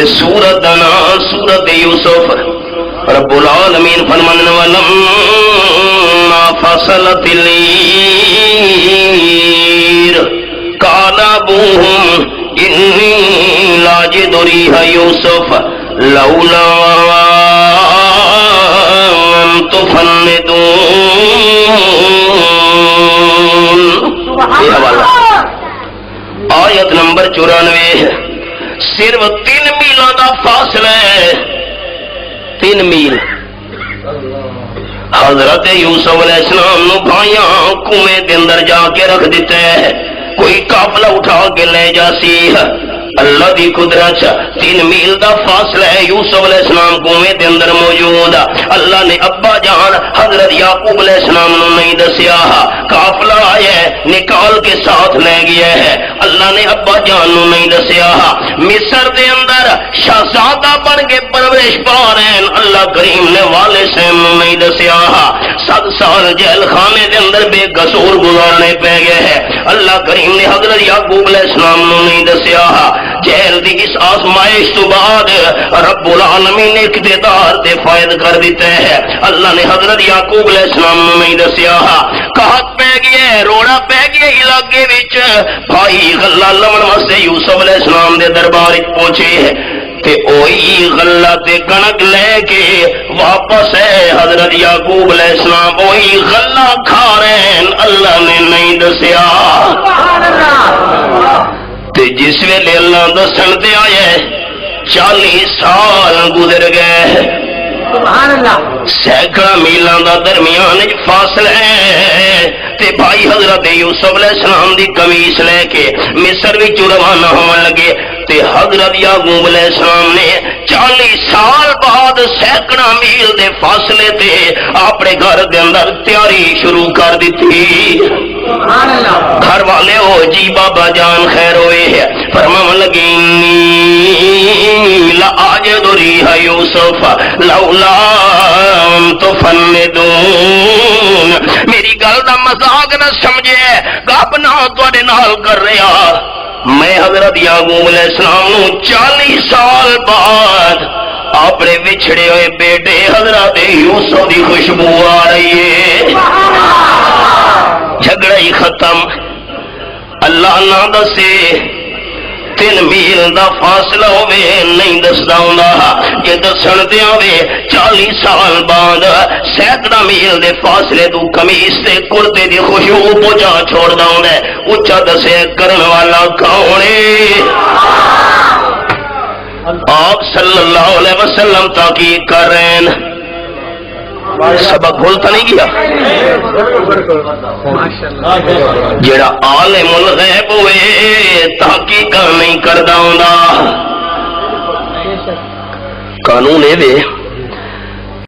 سورت دنا سورت یوسف رب العالمین فرمانے ولما فصلت العیر قال ابوہم انی لاجد ریح یوسف لولا ان تفندون. یہ حوالہ آیت نمبر 94 ہے. صرف 3 میلوں کا فاصلہ ہے. 3 میل. حضرت یوسف علیہ السلام نو بھائیاں کنویں دے اندر جا کے رکھ دیتے ہیں. کوئی قافلہ اٹھا کے لے جاسی. اللہ دی قدرت 3 میل دا فاصلہ ہے. یوسف علیہ السلام کنویں دے اندر موجود. اللہ نے ابا جان حضرت یعقوب علیہ السلام نو نہیں دسیا. قافلہ آیا ہے نکال کے ساتھ لے گیا ہے. اللہ نے ابا جان نو نہیں دسیا. مصر دے اندر شہزادہ بن کے پرورش پا رہے ہیں. اللہ کریم نے والد صاحب نو نہیں دسیا. 7 سال جیل خانے دے اندر بے قصور گزارنے پہ گئے ہیں. اللہ کریم نے حضرت یعقوب علیہ السلام نو نہیں دسیا. جیل دی اس آزمائش تو بعد رب العالمین نے اقتدار دے فائد کر دیتے ہیں. اللہ نے حضرت یعقوب علیہ السلام نو نہیں دسیا. قحط پہ گیا روڑا پہ گیا علاقے وچ. بھائی غلہ لمن واسطے یوسف علیہ السلام دے دربار پہنچے تے اوہی غلہ تے کنک لے کے واپس ہے. حضرت یعقوب علیہ السلام وہی غلہ کھا رہے ہیں. اللہ نے نہیں دسیا. تے جس ویلے اللہ دسن تے آئے 40 سال گزر گئے. سبحان اللہ. سینکڑا میلاں دا درمیان فاصلہ ہے. تے بھائی حضرت یوسف علیہ السلام دی قمیص لے کے مصر وچ روانہ ہون لگے. تے حضرت یعقوب علیہ السلام نے 40 سال بعد سینکڑا میل دے فاصلے تے اپنے گھر دے اندر تیاری شروع کر دیتی. گھر والے ہو جی بابا جان خیر ہوئے ہے. فرمان لگی لآجد ریح یوسف لولا تفندون. میری گل دا مذاق نہ سمجھے. گپ نہ تواڈے نال کر رہا. میں حضرت یعقوب علیہ السلام نو 40 سال بعد اپنے بچھڑے ہوئے بیٹے حضرت یوسف دی خوشبو آ رہی ہے. جھگڑا ہی ختم. اللہ نہ دسے 3 میل دا فاصلہ ہوئے نہیں دسدا ہوندا. جے دسن تے آوے 40 سال بعد سینکڑا میل دے فاصلے تو قمیص تے کرتے دی خوشبو پہنچا چھوڑدا ہوندا ہے. اونچا دسے کرن والا کون ہے؟ آپ صلی اللہ علیہ وسلم تحقیق کر رہے ہیں. سبق بھولتا نہیں گیا. جڑا عالم الغیب ہوئے تحقیق نہیں کردا ہوندا. قانون اے وے